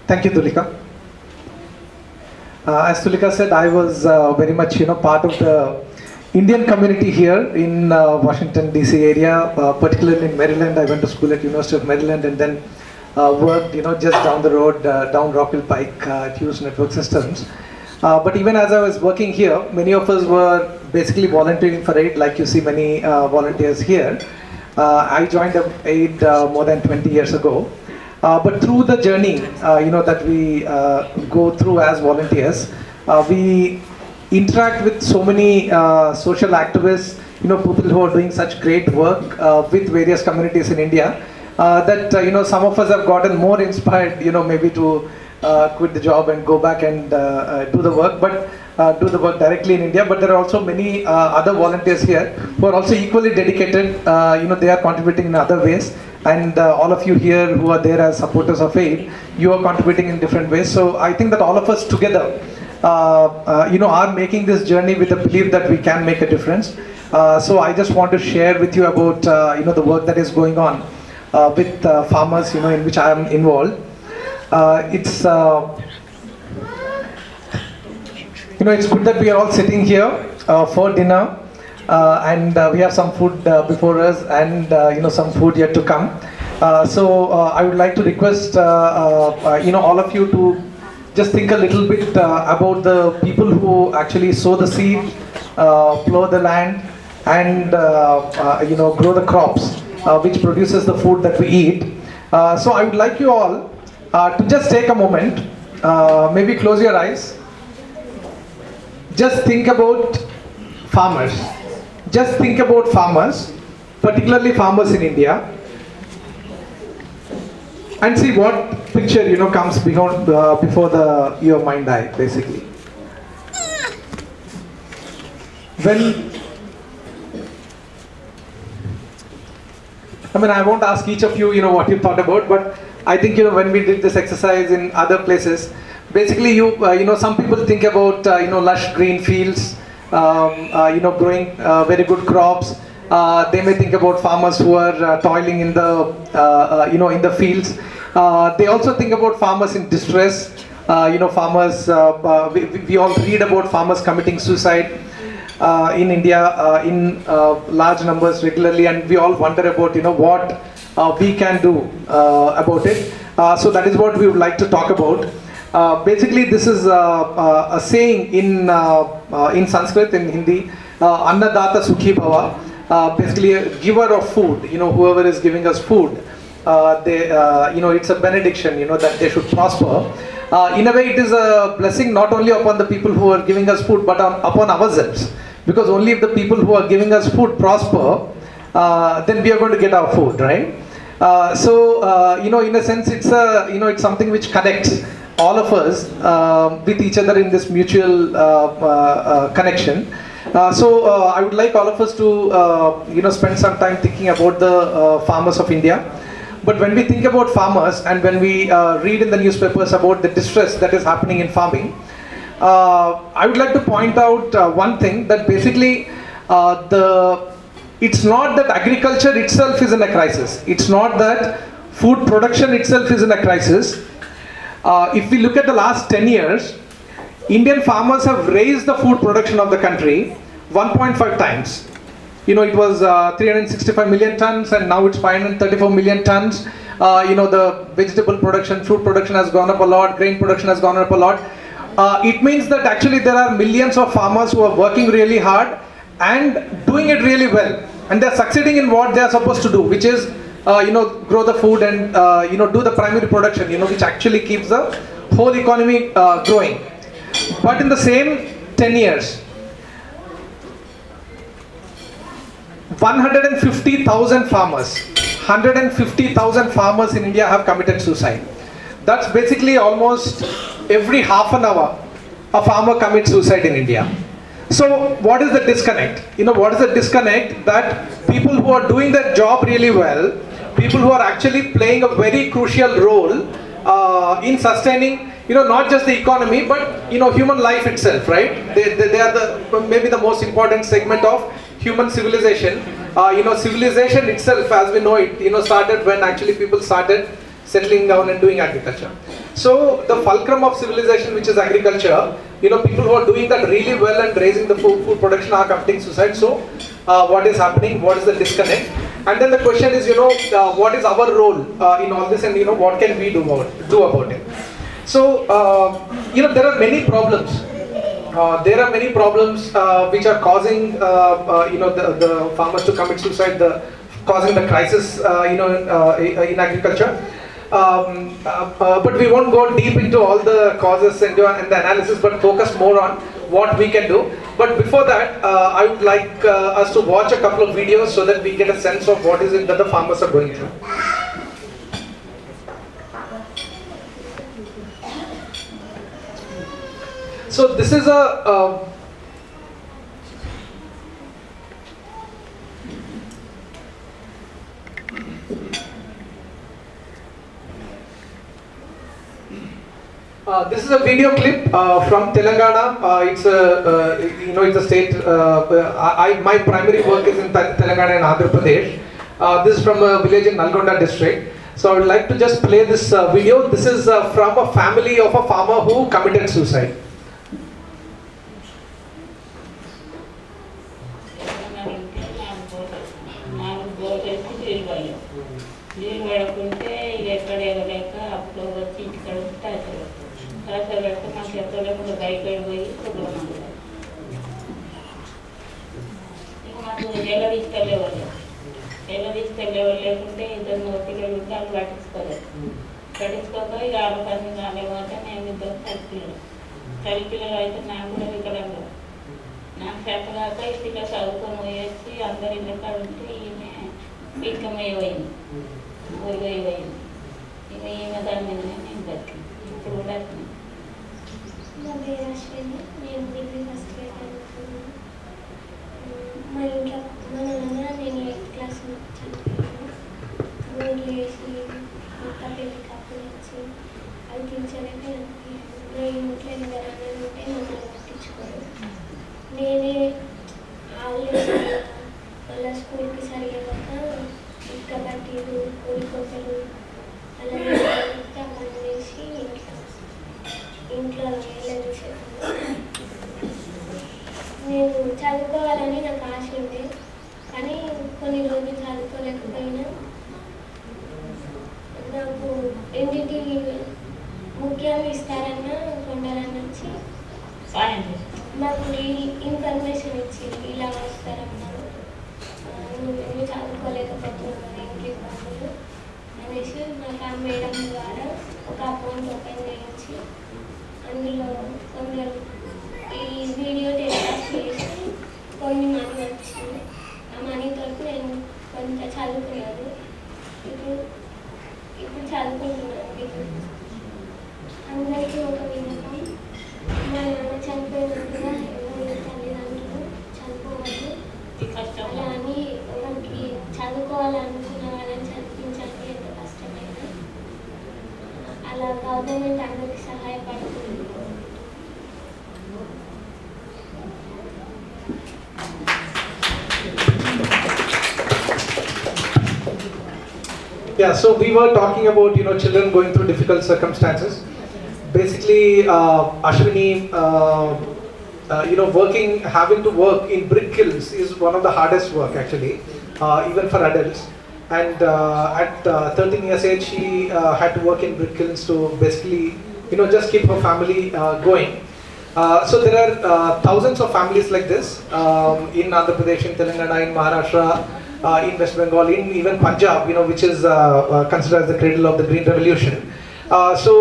Thank you, Tulika. As Tulika said, I was very much, part of the Indian community here in Washington D.C. area, particularly in Maryland. I went to school at University of Maryland and then worked, just down the road, down Rockville Pike at Hughes Network Systems. But even as I was working here, many of us were basically volunteering for aid, like you see many volunteers here. I joined aid more than 20 years ago. But through the journey, that we go through as volunteers, we interact with so many social activists, people who are doing such great work with various communities in India, that some of us have gotten more inspired, maybe to quit the job and go back and do the work, but do the work directly in India. But there are also many other volunteers here who are also equally dedicated. They are contributing in other ways. And all of you here who are there as supporters of AID, you are contributing in different ways. So I think that all of us together, are making this journey with the belief that we can make a difference. So I just want to share with you about, the work that is going on with farmers, in which I am involved. It's good that we are all sitting here for dinner. And we have some food before us, and some food yet to come. So I would like to request all of you to just think a little bit about the people who actually sow the seed, plow the land, and grow the crops, which produces the food that we eat. So I would like you all to just take a moment, maybe close your eyes. Just think about farmers. Just think about farmers, particularly farmers in India, and see what picture comes before your mind eye, basically. I won't ask each of you, what you thought about, but I think when we did this exercise in other places, basically some people think about lush green fields. Growing very good crops. They may think about farmers who are toiling in the in the fields. They also think about farmers in distress. Farmers. We all read about farmers committing suicide in India in large numbers regularly, and we all wonder about what we can do about it. So that is what we would like to talk about. Basically, this is a saying in Sanskrit, in Hindi, Annadata Sukhi Bhava, basically a giver of food, whoever is giving us food, it's a benediction, that they should prosper. In a way, it is a blessing not only upon the people who are giving us food, but upon ourselves. Because only if the people who are giving us food prosper, then we are going to get our food, right? In a sense, it's it's something which connects all of us with each other in this mutual connection. So I would like all of us to spend some time thinking about the farmers of India. But when we think about farmers, and when we read in the newspapers about the distress that is happening in farming, I would like to point out one thing, that basically it's not that agriculture itself is in a crisis. It's not that food production itself is in a crisis. If we look at the last 10 years, Indian farmers have raised the food production of the country 1.5 times. It was 365 million tons, and now it's 534 million tons. The vegetable production, fruit production has gone up a lot, grain production has gone up a lot. It means that actually there are millions of farmers who are working really hard and doing it really well. And they're succeeding in what they are supposed to do, which is grow the food and do the primary production, which actually keeps the whole economy growing. But in the same 10 years, 150,000 farmers in India have committed suicide. That's basically almost every half an hour a farmer commits suicide in India. So what is the disconnect? What is the disconnect? That people who are doing their job really well, people who are actually playing a very crucial role in sustaining, not just the economy, but human life itself, right? They are maybe the most important segment of human civilization. Civilization itself, as we know it, started when actually people started settling down and doing agriculture. So the fulcrum of civilization, which is agriculture, people who are doing that really well and raising the food production are committing suicide. So what is happening? What is the disconnect? And then the question is, what is our role in all this, and what can we do about it? So there are many problems. There are many problems which are causing the farmers to commit suicide, causing the crisis in agriculture. But we won't go deep into all the causes and the analysis, but focus more on what we can do. But before that, I would like us to watch a couple of videos so that we get a sense of what is it that the farmers are going through. So this is this is a video clip from Telangana. It's a state. My primary work is in Telangana and Andhra Pradesh. This is from a village in Nalgonda district. So I would like to just play this video. This is from a family of a farmer who committed suicide. లేకుంటే ఇద్దరు పిల్లలు ఉంటే వాళ్ళు పట్టించుకోక ఇక ఆడపని కాలేమంటే మేము ఇద్దరు తల్లిపిల్లలు అయితే నాకు కూడా వికలంగా నాకు చెప్పగాక ఇట్లా చదువుకొని వచ్చి అందరి ఇళ్ళ కాడ ఉంటే ఈమె పీకమయ్యపోయింది ఊరిగయ్యపోయింది ఇక ఈమె దాని మీదనే నేను బతికి ఇప్పుడు కూడా మా ఇంట్లో మా నాన్న నేను 8th క్లాస్ చనిపోయాను. వేసి మొత్తం పెళ్లి కప్పులు ఇచ్చి అది తీర్చలేక నా ఇంట్లో ఎవరైనా ఉంటే మమ్మల్ని పట్టించుకోరు. నేనే హాలిడేస్ మళ్ళీ స్కూల్కి సరిగా ఇక్క బట్టీలు కోడికొట్టలు అలా పని చేసి ఇంట్లో వెళ్ళదీసేదాన్ని. నేను చదువుకోవాలని నాకు ఆశ ఉంది, కానీ కొన్ని రోజులు చదువుకోలేకపోయినా నాకు ఎన్నిటివి ముఖ్యంగా ఇస్తారన్న కొండలన్న వచ్చి మాకు ఇన్ఫర్మేషన్ ఇచ్చింది, ఇలా వస్తారమ్మా నువ్వు చదువుకోలేకపోతున్నావు కదా ఇంటి పనులు అనేసి నాకు ఆ మేడం ద్వారా ఒక అకౌంట్ ఓపెన్ చేయించి అందులో కొందరు ఈ వీడియో టెలికాస్ట్ చేసి కొన్ని మనీ వచ్చింది. ఆ మనీతో నేను కొంత చదువుకున్నాను. ఇప్పుడు చదువుకుంటున్నాను. అందరికీ ఒక విన్నపం, మా నాన్న చనిపోయినట్టుగా ఎవరి తల్లిదండ్రులు చనిపోవద్దు. అలా అని ఒకరికి చదువుకోవాలనుకున్న వాళ్ళని చదివించండి, ఎంత కష్టమైనా. అలా గవర్నమెంట్ అందరికి సహాయపడుతుంది. Yeah, so we were talking about children going through difficult circumstances. Basically, Ashwini, having to work in brick kilns is one of the hardest work actually, even for adults. And at 13 years age, she had to work in brick kilns to basically just keep her family going. So there are thousands of families like this in Andhra Pradesh, in Telangana, in Maharashtra, in West Bengal, in even Punjab, which is considered as the cradle of the Green Revolution. So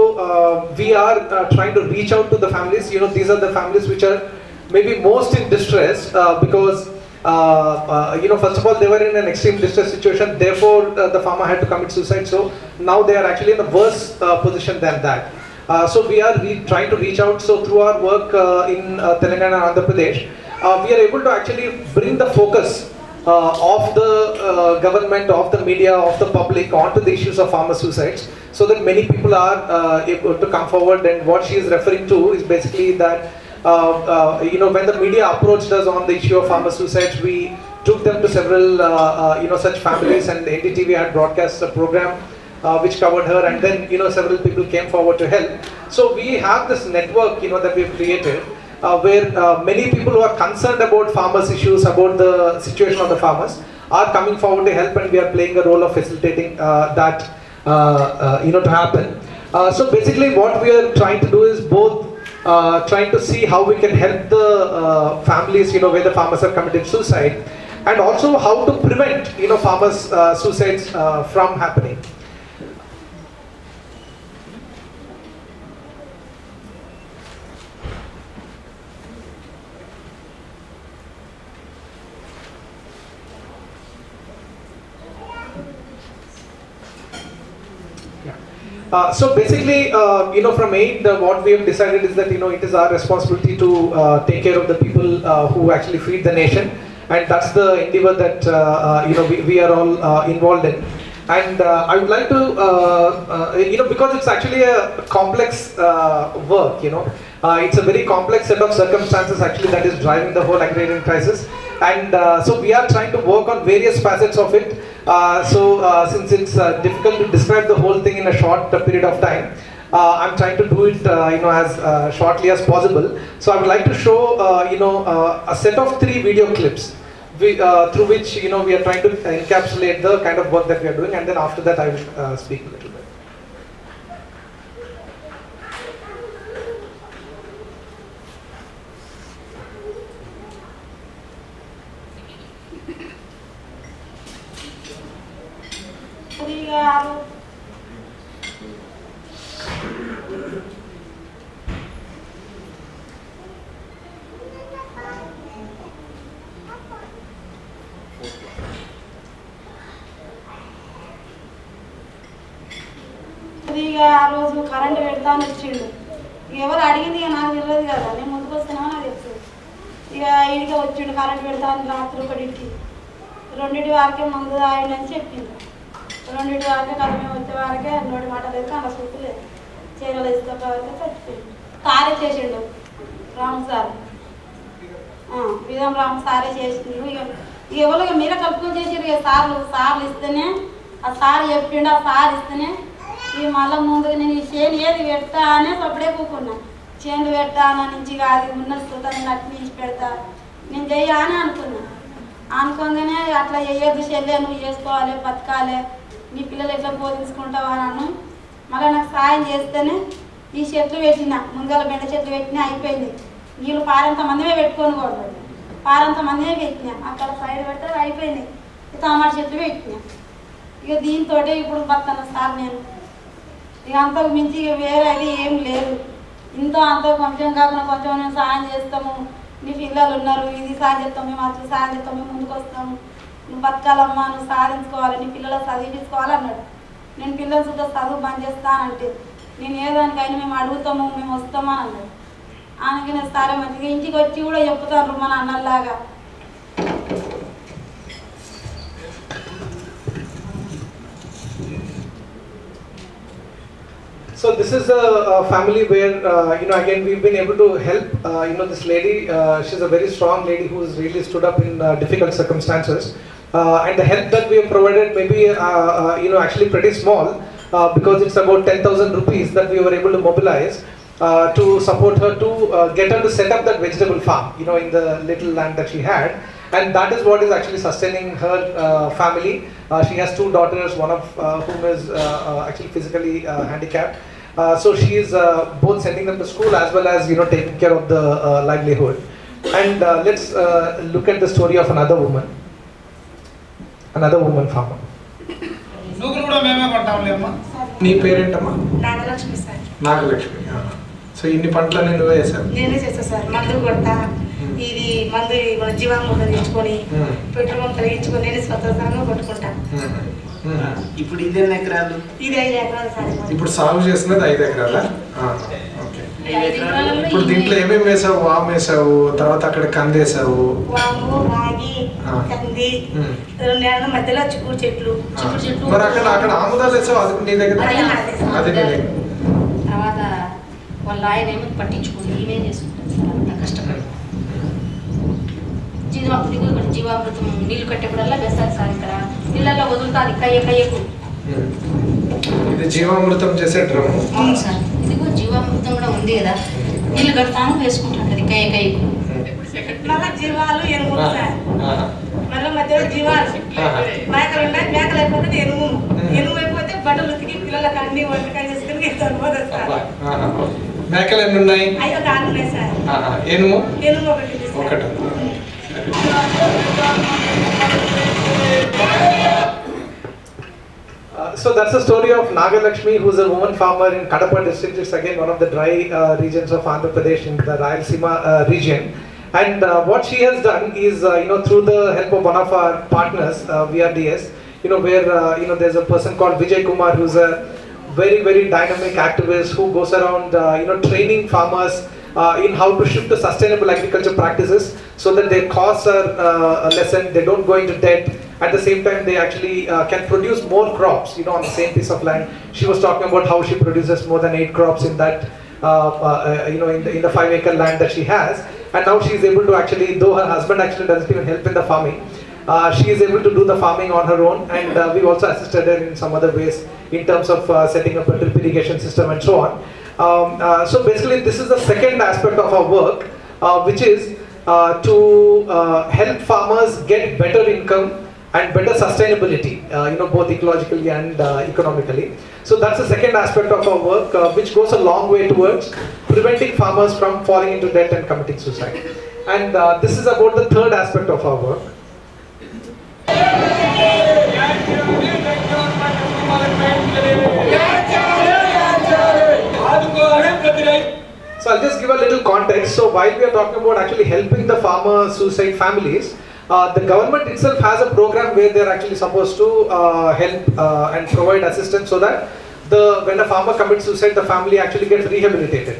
we are trying to reach out to the families. These are the families which are maybe most in distress because first of all they were in an extreme distress situation. Therefore, the farmer had to commit suicide. So now they are actually in a worse position than that. So we are trying to reach out. So through our work in Telangana and Andhra Pradesh, we are able to actually bring the focus of the government, of the media, of the public onto the issues of farmer suicides, so that many people are able to come forward. And what she is referring to is basically that when the media approached us on the issue of farmer suicides, we took them to several such families, and NDTV had broadcast a program which covered her, and then several people came forward to help. So we have this network that we've created, where many people who are concerned about farmers' issues, about the situation of the farmers, are coming forward to help, and we are playing a role of facilitating that to happen. So basically what we are trying to do is both trying to see how we can help the families where the farmers have committed suicide, and also how to prevent farmers suicides from happening. So basically, from AID, what we have decided is that it is our responsibility to take care of the people who actually feed the nation, and that's the endeavor that we are all involved in. And I would like to, because it's actually a complex work, it's a very complex set of circumstances actually that is driving the whole agrarian crisis, and so we are trying to work on various facets of it. Since it's difficult to describe the whole thing in a short period of time, I'm trying to do it as shortly as possible. So I would like to show a set of 3 video clips through which we are trying to encapsulate the kind of work that we are doing, and then after that I will speak a little bit. ఆ రోజు current పెడతాను వచ్చిండు. ఎవరు అడిగింది నాకు తెలియదు కదా, నేను ముందుకు వస్తున్నామో నాకు తెలుసు. ఇక ఇడిగా వచ్చిండు కరెంట్ పెడతాను రాత్రి 1కి 2 వరకే మందు తాగిండని చెప్పిండు. 2 వరకే కదా మేము వచ్చే వరకే నోటి మాట లేదు, అలా సూపు లేదు, చీరలు వేసుకోకపోతే చచ్చిపోయిండు. సారే చేసిండు రాము సార్, విధం రాము సారే చేసిండు. ఇక ఎవరు మీరే కలుపుకొని చేసారు. ఇక సార్లు ఇస్తేనే ఆ సార్ చెప్పిండు, ఆ సార్ ఇస్తేనే ఇక మళ్ళీ ముందుకు నేను ఈ చేను ఏది పెడతా అనే అప్పుడే కూకున్నా. చేనులు పెట్టా నా నుంచి కాదు ఉన్న స్థుతా నేను అట్లా నుంచి పెడతా నేను చెయ్యా అని అనుకోగానే అట్లా వేయద్దు చెల్లె, నువ్వు చేసుకోవాలి, బతకాలి, నీ పిల్లలు ఎట్లా బోధించుకుంటావు అని మళ్ళీ నాకు సాయం చేస్తేనే ఈ చెట్లు పెట్టినా, ముందర బెండ చెట్లు పెట్టినా అయిపోయింది. నీళ్ళు పారంత మందిమే పెట్టుకొని కూడా పారంత మందిమే పెట్టినా, అక్కడ సైడ్ పెడితే అయిపోయింది. టమాటా చెట్లు పెట్టినా. ఇక దీంతో ఇప్పుడు బతాను సార్ నేను. ఇక అంతకు మించి ఇక వేరే అది ఏం లేదు. ఇంతో అంతో కొంచెం కాకుండా కొంచెం మేము సాయం చేస్తాము, నీ పిల్లలు ఉన్నారు ఇది సాయం చేస్తాము, మేము అట్లా సాయం చేస్తాము, మేము ముందుకు వస్తాము, నువ్వు బతకాలమ్మా, నువ్వు సాధించుకోవాలి, నీ పిల్లలు చదివించుకోవాలి అన్నాడు. నేను పిల్లలు సుద్ధా చదువు బంద్ చేస్తానంటే నేను ఏదానికైనా మేము అడుగుతాము, మేము వస్తాము అని అన్నాడు. అందుకనే సరే మంచిగా ఇంటికి వచ్చి కూడా చెప్తాను మన అన్నల్లాగా. So this is a family where again we've been able to help this lady. She's a very strong lady who has really stood up in difficult circumstances, and the help that we have provided may be actually pretty small, because it's about 10,000 rupees that we were able to mobilize to support her to get her to set up that vegetable farm in the little land that she had. And that is what is actually sustaining her family. She has 2 daughters, one of whom is actually physically handicapped. So she is both sending them to school as well as taking care of the livelihood. And let's look at the story of another woman farmer. నీ పేరేంటమ్మా? Nagalakshmi sir. Nagalakshmi. So ఇన్ని పంటలన్నీ నువ్వే చేశావు? నేనే చేస్తాను sir. మందు కొడతా, ఇది మందు జీవామృతం తెచ్చుకొని పెట్రోల్ కలిగించుకొని నేను స్వతంత్రంగా కొట్టుకుంటా. ఇప్పుడు ఇది ఎన్ని ఎకరాలు? ఇది 5 ఎకరాలు సార్. ఇప్పుడు సాగు చేసినది 5 ఎకరాలా? ఇప్పుడు దీంట్లో ఏమేమి వేసావు? వాము వేసావు, తర్వాత అక్కడ కంది వేసావు. వాము, రాగి, కంది, 2 ఏళ్ళ మధ్యలో చిక్కుడు చెట్లు. మరి అక్కడ ఆముదాలు వేసావు, అది నీ దగ్గర? అది నీ దగ్గర. తర్వాత వాళ్ళ ఆయన ఏమో పట్టించుకొని ఈమె చేసుకుంటాను సార్, అంత కష్టపడి జీవామృతం నీళ్లు కట్టేప్పుడల్లా వేస్తారు సార్. ఇక్కడ నీళ్ళల్లో వదులుతుంది కయ్యకు. ఇది జీవామృతం చేసే డ్రమ్. అవును సార్, ఇదిగో జీవామృతం కూడా ఉంది కదా, నీళ్ళు కడతాను వేసుకుంటుంటది కైకు. మళ్ళీ జీవాలు ఎనుములు సార్, మళ్ళీ మధ్యలో జీవాలు మేకలు ఉన్నాయి, మేకలు అయిపోతే ఎనుము అయిపోతే బట్టలు ఉతికి పిల్లలకు అన్ని వంటకాలు చేసుకుని సరిపోతుంది సార్. మేకలు ఎన్ని ఉన్నాయి? అయ్యో కాదు ఉన్నాయి సార్. ఎనుము ఎనుము ఒకటి. So that's the story of Nagalakshmi, who's a woman farmer in Kadapa district. It's again one of the dry regions of Andhra Pradesh in the Rayalaseema region. And what she has done is, through the help of one of our partners, VRDS, where there's a person called Vijay Kumar, who's a very, very dynamic activist who goes around, training farmers in how to shift to sustainable agriculture practices so that their costs are lessened, they don't go into debt. At the same time, they actually can produce more crops, on the same piece of land. She was talking about how she produces more than 8 crops in that, in the 5-acre land that she has. And now she is able to actually, though her husband actually doesn't even help in the farming, she is able to do the farming on her own. And we've also assisted her in some other ways in terms of setting up a drip irrigation system and so on. So basically, this is the second aspect of our work, which is to help farmers get better income and better sustainability, both ecologically and economically. So that's the second aspect of our work, which goes a long way towards preventing farmers from falling into debt and committing suicide. And this is about the third aspect of our work. So I'll just give a little context. So while we are talking about actually helping the farmer suicide families, the government itself has a program where they are actually supposed to help and provide assistance so that when a farmer commits suicide, the family actually gets rehabilitated.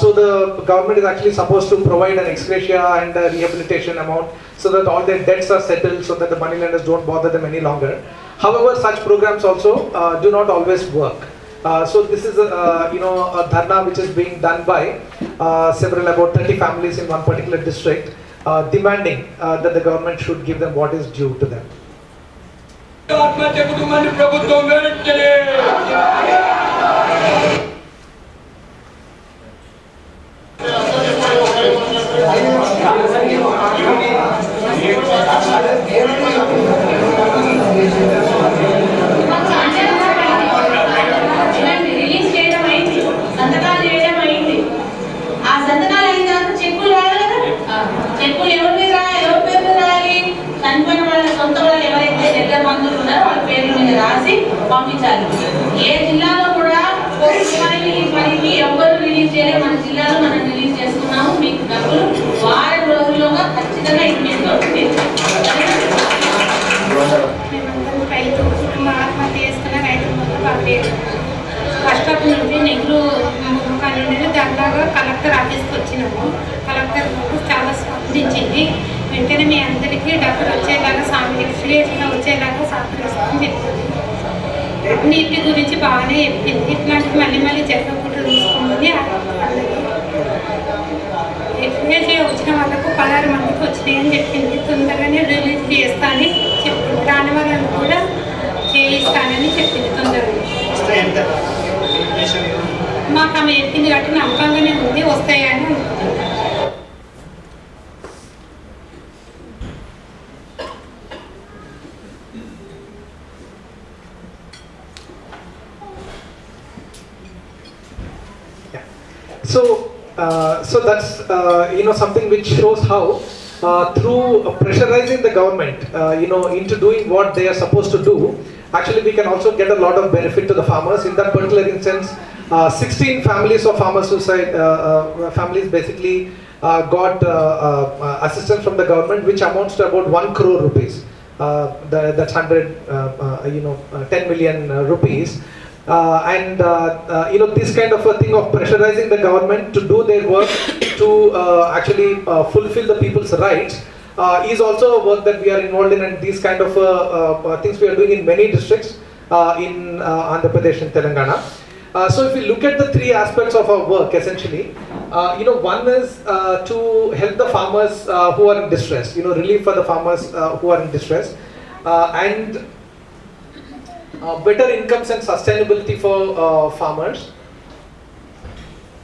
So the government is actually supposed to provide an ex gratia and a rehabilitation amount so that all their debts are settled, so that the moneylenders don't bother them any longer. However, such programs also do not always work. So this is a dharna which is being done by about 30 families in one particular district, demanding that the government should give them what is due to them. Release చేయడం అయింది, సంతకాలు చేయడం అయింది. ఆ సంతకాలు అయిన తర్వాత చెక్కులు రాయాలి కదా, చెక్కులు ఎవరి మీద ఎవరి పేరు మీద రాయాలి? చనిపోయిన వాళ్ళ సొంత వాళ్ళు ఎవరైతే దగ్గర బంధువులు ఉన్నారో వాళ్ళ పేర్ల మీద రాసి పంపించాలి. ఏ జిల్లాలో కూడా మనకి ఎవరు రిలీజ్ చేయలేదు, మన జిల్లాలో మనం రిలీజ్ చేసుకున్నాము. మీకు డబ్బులు వారం రోజుల్లోగా ఖచ్చితంగా ఇంటికి వస్తుంది. రైతు కుటుంబ ఆత్మహత్య చేసుకున్న రైతులు మొత్తం పదివేలు ఫస్ట్ ఆఫ్ నుంచి నెగ్లు నుండి దాంట్లో కలెక్టర్ ఆఫీస్కి వచ్చినాము. కలెక్టర్ చాలా స్పందించింది. వెంటనే మీ అందరికీ డబ్బులు వచ్చేలాగా ఎక్స్ప్లేషన్ వచ్చేలాగా సహకరిస్తామని చెప్పింది. నీటి గురించి బాగానే చెప్పింది. ఇట్లాంటివి మళ్ళీ మళ్ళీ జరగకుండా చూసుకోమని ఎక్స్ప్లేషన్ వచ్చిన వాళ్ళకు 16 మందికి వచ్చినాయని చెప్పింది. తొందరగానే రిలీజ్ చేస్తా అని చెప్పింది. రాని వాళ్ళని కూడా చేయిస్తానని చెప్పింది తొందరగా. మాకు ఆమె చెప్పింది కాబట్టి నమ్మకంగానే ఉంది, వస్తాయని అనుకుంటున్నాను. So that's something which shows how through pressurizing the government into doing what they are supposed to do, actually we can also get a lot of benefit to the farmers. In that particular instance, 16 families of farmer suicide families basically got assistance from the government, which amounts to about 1 crore rupees. That's 10 million rupees. This kind of a thing of pressurizing the government to do their work to actually fulfill the people's rights is also a work that we are involved in, and these kind of things we are doing in many districts in Andhra Pradesh and Telangana. So if we look at the 3 aspects of our work, essentially, one is to help the farmers who are in distress, relief for the farmers who are in distress, and better incomes and sustainability for farmers,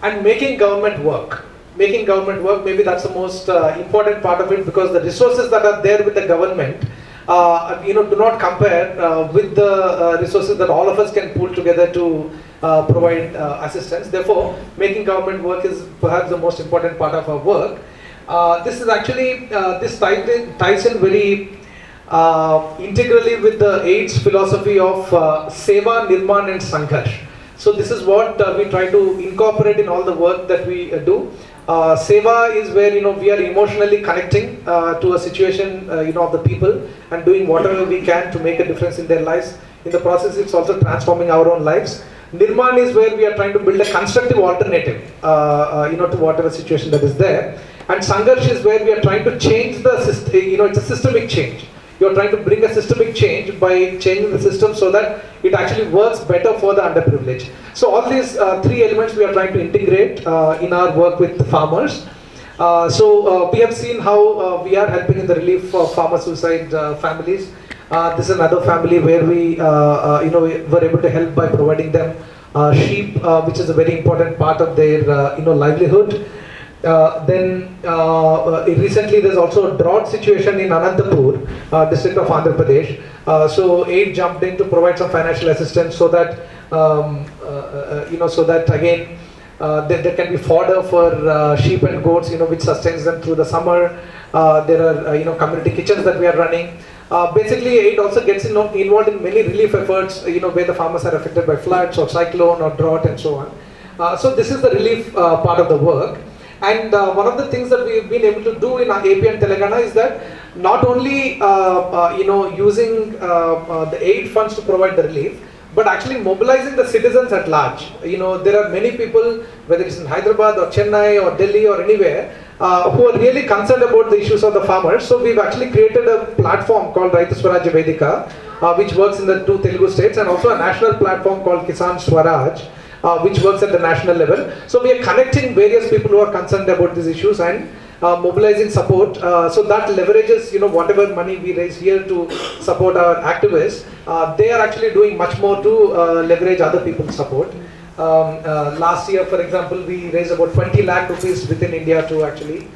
and making government work. Making government work, maybe that's the most important part of it, because the resources that are there with the government, do not compare with the resources that all of us can pool together to provide assistance. Therefore, making government work is perhaps the most important part of our work. This is actually, this ties in very integrally with the AIDS philosophy of Seva, Nirman and Sangharsh. So this is what we try to incorporate in all the work that we do. Seva is where we are emotionally connecting to a situation of the people and doing whatever we can to make a difference in their lives. In the process, it's also transforming our own lives. Nirman is where we are trying to build a constructive alternative to whatever situation that is there. And Sangharsh is where we are trying to change the system. It's a systemic change. You are trying to bring a systemic change by changing the system so that it actually works better for the underprivileged. So all these three elements we are trying to integrate in our work with the farmers. We have seen how we are helping in the relief of farmer suicide families. This is another family where we were able to help by providing them sheep, which is a very important part of their livelihood. Recently there's also a drought situation in Anantapur, district of Andhra Pradesh. So aid jumped in to provide some financial assistance so that again there can be fodder for sheep and goats, which sustains them through the summer. There are community kitchens that we are running. Basically, aid also gets involved in many relief efforts, where the farmers are affected by floods or cyclone or drought and so on. So this is the relief part of the work. And one of the things that we've been able to do in AP and Telangana is that not only using the aid funds to provide the relief, but actually mobilizing the citizens at large. There are many people, whether it's in Hyderabad or Chennai or Delhi or anywhere, who are really concerned about the issues of the farmers. So we've actually created a platform called Raitu Swaraj Vedika, which works in the 2 Telugu states, and also a national platform called Kisan Swaraj, which works at the national level. So we are connecting various people who are concerned about these issues and mobilizing support. So that leverages, whatever money we raise here to support our activists. They are actually doing much more to leverage other people's support. Last year, for example, we raised about 20 lakh rupees within India to actually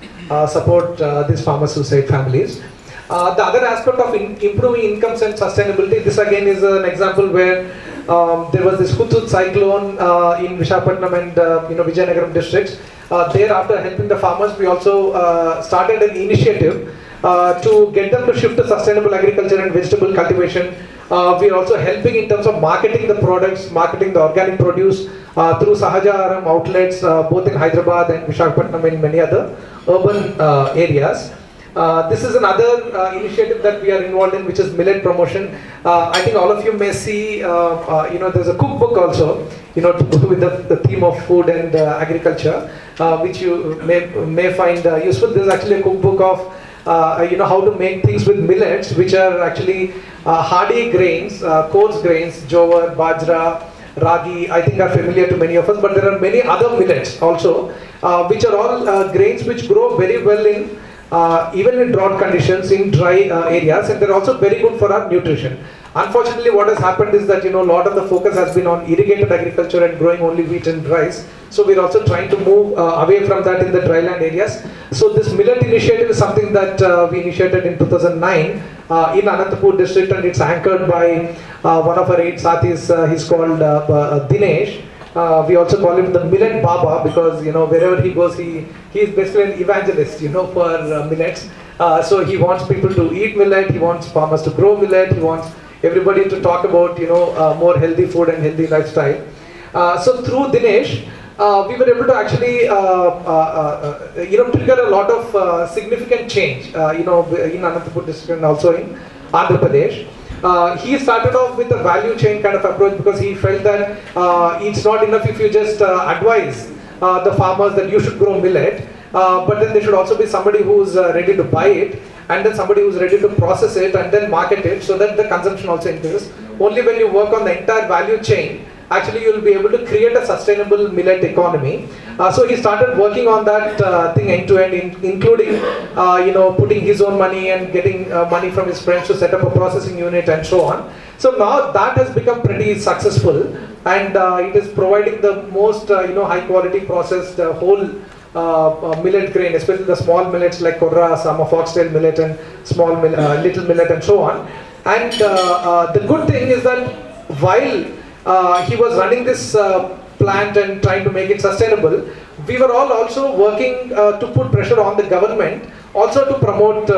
support these farmer suicide families. The other aspect of improving incomes and sustainability, this again is an example where there was this Hudhud cyclone in Visakhapatnam and Vijayanagaram districts. Thereafter helping the farmers, we also started an initiative to get them to shift to sustainable agriculture and vegetable cultivation. We are also helping in terms of marketing the products, marketing the organic produce through Sahaja outlets both in Hyderabad and Visakhapatnam and many other urban areas. This is another initiative that we are involved in, which is millet promotion. I think all of you may see, there's a cookbook also, to do with the theme of food and agriculture, which you may find useful. There's actually a cookbook of how to make things with millets, which are actually hardy grains, coarse grains, jowar, bajra, ragi, I think are familiar to many of us, but there are many other millets also, which are all grains which grow very well in even in drought conditions, in dry areas, and they're also very good for our nutrition. Unfortunately, what has happened is that a lot of the focus has been on irrigated agriculture and growing only wheat and rice. So we're also trying to move away from that in the dryland areas. So this millet initiative is something that we initiated in 2009 in Anantapur district, and it's anchored by one of our 8 sathis. He's called Dinesh. We also call him the Millet Baba because wherever he goes, he is basically an evangelist for millets. So he wants people to eat millet, he wants farmers to grow millet, he wants everybody to talk about more healthy food and healthy lifestyle. So through Dinesh, we were able to actually trigger a lot of significant change in Anantapur district and also in Andhra Pradesh. He started off with a value chain kind of approach because he felt that it's not enough if you just advise the farmers that you should grow millet, but then there should also be somebody who's ready to buy it, and then somebody who's ready to process it and then market it so that the consumption also increases. Only when you work on the entire value chain, actually you will be able to create a sustainable millet economy. So he started working on that thing end to end, including putting his own money and getting money from his friends to set up a processing unit and so on. So now that has become pretty successful, and it is providing the most high quality processed whole millet grain, especially the small millets like korra, sama, foxtail millet, and small little millet, and so on. And the good thing is that while he was running this plant and trying to make it sustainable, we were all also working to put pressure on the government also to promote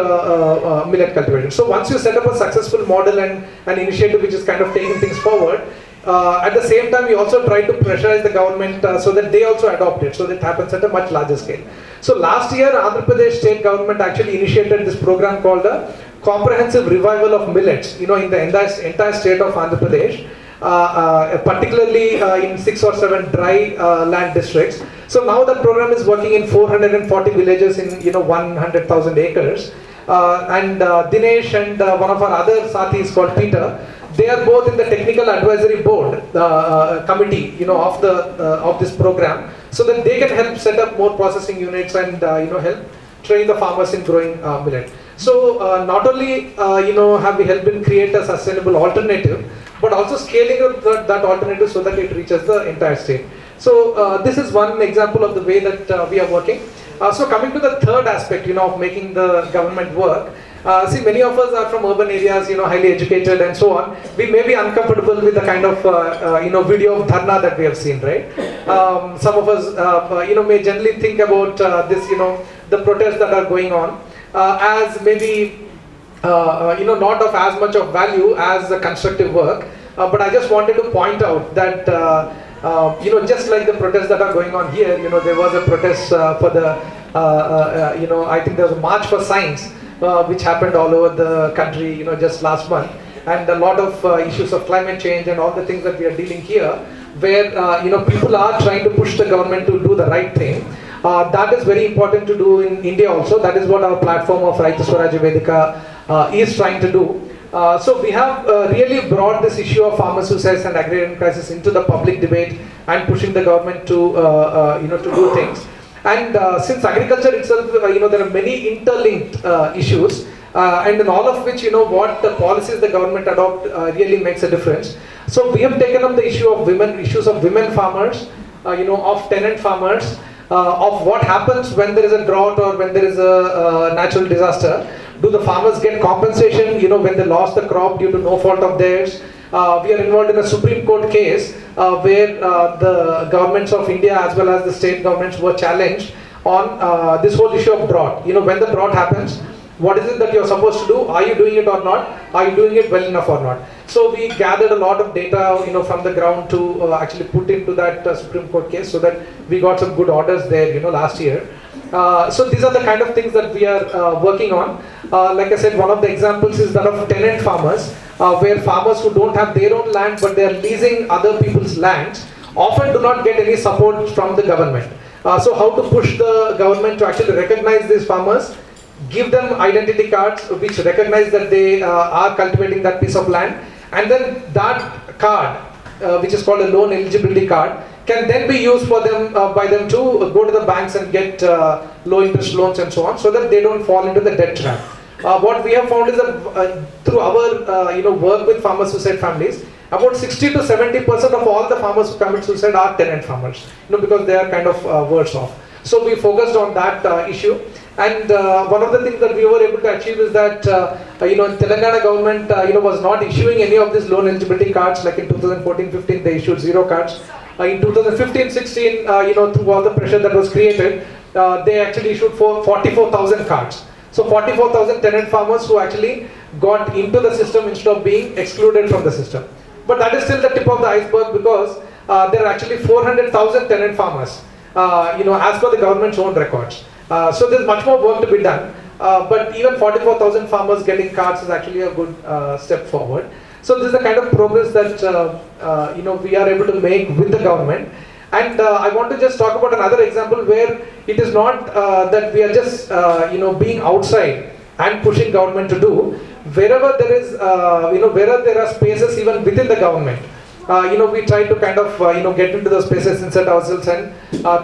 millet cultivation. So once you set up a successful model and an initiative which is kind of taking things forward, at the same time we also try to pressurize the government so that they also adopt it, so that it happens at a much larger scale. So last year Andhra Pradesh state government actually initiated this program called a comprehensive revival of millets, in the entire state of Andhra Pradesh. Particularly in 6 or 7 dry land districts. So now that program is working in 440 villages in 100,000 acres. And Dinesh and one of our other sathis called Peter, they are both in the technical advisory board committee of this program, so that they can help set up more processing units and help train the farmers in growing millet. So not only have we helped in create a sustainable alternative, but also scaling up that alternative so that it reaches the entire state. So this is one example of the way that we are working. So coming to the third aspect, of making the government work. See, many of us are from urban areas, highly educated and so on. We may be uncomfortable with the kind of, video of dharna that we have seen, right? Some of us, may generally think about this, the protests that are going on as maybe not of as much of value as the constructive work. But I just wanted to point out that, just like the protests that are going on here, there was a protest for the, I think there was a March for Science, which happened all over the country, just last month. And a lot of issues of climate change and all the things that we are dealing here, where, people are trying to push the government to do the right thing. That is very important to do in India also. That is what our platform of Raitu Swarajya Vedika is trying to do. So we have really brought this issue of farmer suicides and agrarian crisis into the public debate and pushing the government to to do things. And since agriculture itself, there are many interlinked issues, and in all of which, what the policies the government adopt really makes a difference. So we have taken up the issues of women farmers, of tenant farmers, of what happens when there is a drought or when there is a natural disaster. Do the farmers get compensation, when they lost the crop due to no fault of theirs? We are involved in a Supreme Court case where the governments of India as well as the state governments were challenged on this whole issue of drought. When the drought happens, what is it that you're supposed to do? Are you doing it or not? Are you doing it well enough or not? So we gathered a lot of data, from the ground to actually put into that Supreme Court case, so that we got some good orders there, last year. So these are the kind of things that we are working on. Like I said, one of the examples is that of tenant farmers, where farmers who don't have their own land but they are leasing other people's lands often do not get any support from the government. So how to push the government to actually recognize these farmers, give them identity cards which recognize that they are cultivating that piece of land, and then that card, which is called a loan eligibility card, can then be used for them by them to go to the banks and get low interest loans and so on, so that they don't fall into the debt trap. What we have found is that through our work with farmer suicide families, about 60 to 70% of all the farmers who commit suicide are tenant farmers, because they are kind of worse off. So we focused on that issue, and one of the things that we were able to achieve is that Telangana government was not issuing any of these loan eligibility cards. Like in 2014-15 they issued 0 cards. In 2015-16 through all the pressure that was created, they actually issued 44,000 cards. So 44,000 tenant farmers who actually got into the system instead of being excluded from the system. But that is still the tip of the iceberg, because there are actually 400,000 tenant farmers, as per the government's own records. So there's much more work to be done. But even 44,000 farmers getting cards is actually a good step forward. So this is the kind of progress that we are able to make with the government. And I want to just talk about another example where it is not that we are just being outside and pushing government to do. Wherever there is wherever there are spaces even within the government, we try to kind of get into those spaces, insert ourselves, and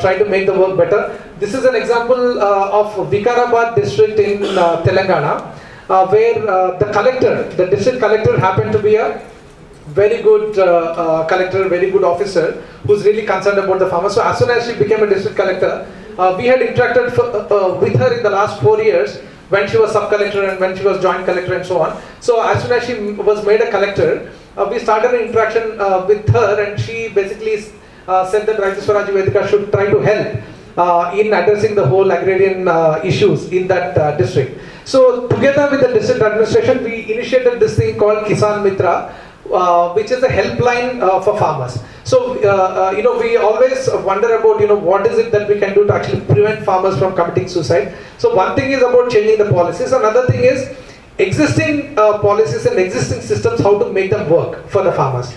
try to make the work better. This is an example of Vikarabad district in Telangana, where the district collector happened to be a very good collector, very good officer, who's really concerned about the farmers. So as soon as she became a district collector, we had interacted with her in the last 4 years, when she was sub-collector and when she was joint collector and so on. So as soon as she was made a collector, we started an interaction with her, and she basically said that Raitu Swaraj Vedika should try to help in addressing the whole agrarian issues in that district. So together with the district administration, we initiated this thing called Kisan Mitra, which is a helpline for farmers. So we always wonder about what is it that we can do to actually prevent farmers from committing suicide. So one thing is about changing the policies. Another thing is existing policies and existing systems, how to make them work for the farmers.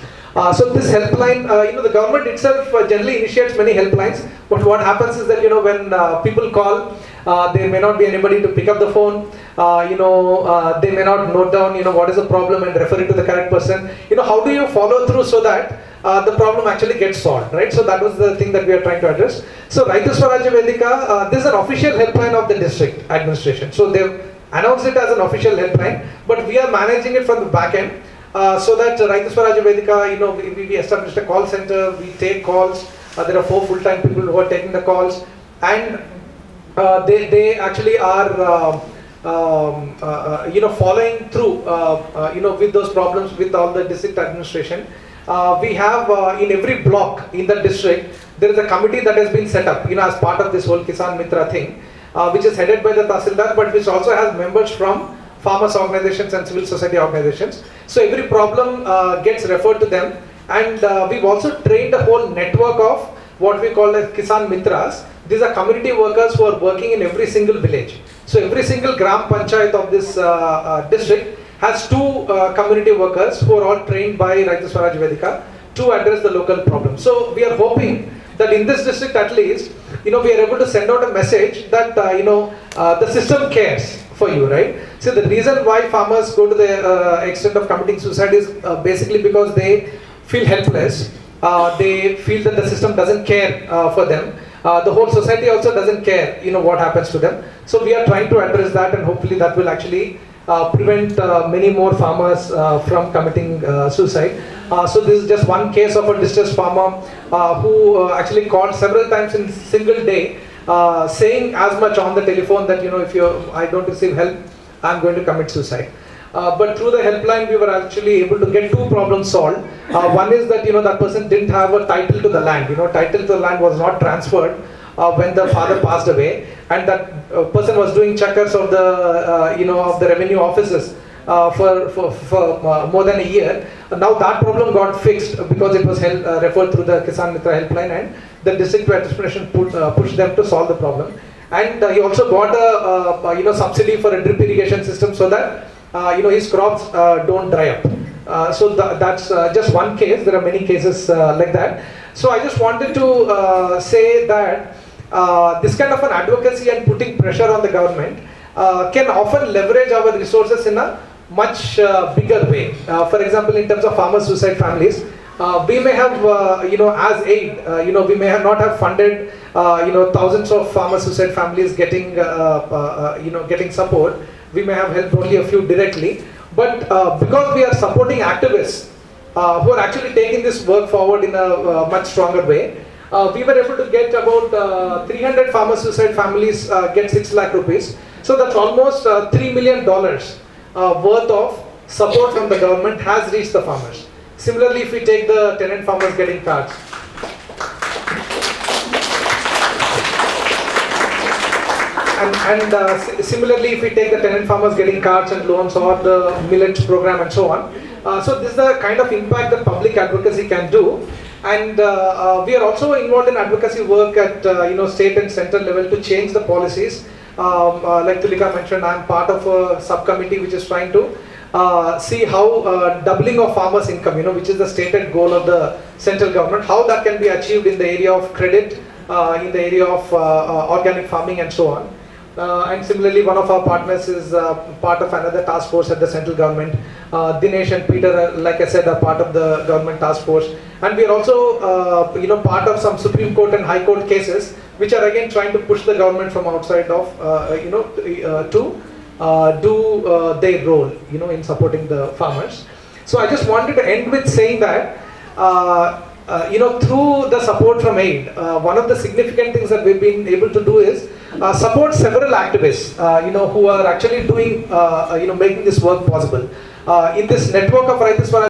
So this helpline, the government itself generally initiates many helplines, but what happens is that when people call, there may not be anybody to pick up the phone. They may not note down what is the problem and refer it to the correct person. How do you follow through so that the problem actually gets solved, right? So that was the thing that we are trying to address. So Raitu Swaraj Vedika, this is an official helpline of the district administration. So they've announced it as an official helpline, but we are managing it from the back end. So that Raitu Swaraj Vedika, we established a call center, we take calls, there are 4 full-time people who are taking the calls, and they actually are following through with those problems with all the district administration. We have in every block in the district, there is a committee that has been set up as part of this whole Kisan Mitra thing, which is headed by the Tahsildar, but which also has members from farmers organizations and civil society organizations. So every problem gets referred to them, and we've also trained a whole network of what we call as Kisan Mitras. These are community workers who are working in every single village. So every single Gram Panchayat of this district has 2 community workers who are all trained by Raitu Swaraj Vedika to address the local problems. So we are hoping that in this district at least, we are able to send out a message that the system cares for you, right? So the reason why farmers go to the extent of committing suicide is basically because they feel helpless. They feel that the system doesn't care for them. The whole society also doesn't care, what happens to them. So we are trying to address that, and hopefully that will actually prevent many more farmers from committing suicide. So this is just one case of a distressed farmer who actually called several times in a single day, saying as much on the telephone that if I don't receive help, I'm going to commit suicide. But through the helpline, we were actually able to get 2 problems solved. One is that that person didn't have a title to the land. Title to the land was not transferred when the father passed away, and that person was doing checkers of the of the revenue offices for more than a year. Now that problem got fixed because it was referred through the Kisan Mitra helpline, and the district administration pushed them to solve the problem. And he also got a subsidy for a drip irrigation system so that his crops don't dry up. So that's just one case. There are many cases like that. So I just wanted to say that this kind of an advocacy and putting pressure on the government can often leverage our resources in a much bigger way. For example, in terms of farmer suicide families, we may have, as aid, we may have not have funded, thousands of farmer suicide families getting, getting support. We may have helped only a few directly, but because we are supporting activists who are actually taking this work forward in a much stronger way, we were able to get about 300 farmer suicide families get 6 lakh rupees. So that's almost $3 million worth of support from the government has reached the farmers. Similarly, if we take the tenant farmers getting cards, and similarly, if we take the tenant farmers getting cards and loans, or the millets program and so on. So this is the kind of impact that public advocacy can do. And we are also involved in advocacy work at state and central level to change the policies. Like Tulika mentioned, I am part of a subcommittee which is trying to see how doubling of farmers' income, which is the stated goal of the central government, how that can be achieved in the area of credit, in the area of organic farming and so on. And similarly, one of our partners is part of another task force at the central government. Dinesh and Peter, like I said, are part of the government task force. And we are also, part of some Supreme Court and High Court cases, which are again trying to push the government from outside of, to do their role, in supporting the farmers. So I just wanted to end with saying that, through the support from AID, one of the significant things that we've been able to do is support several activists, who are actually doing, making this work possible. In this network of Raitu Swaraj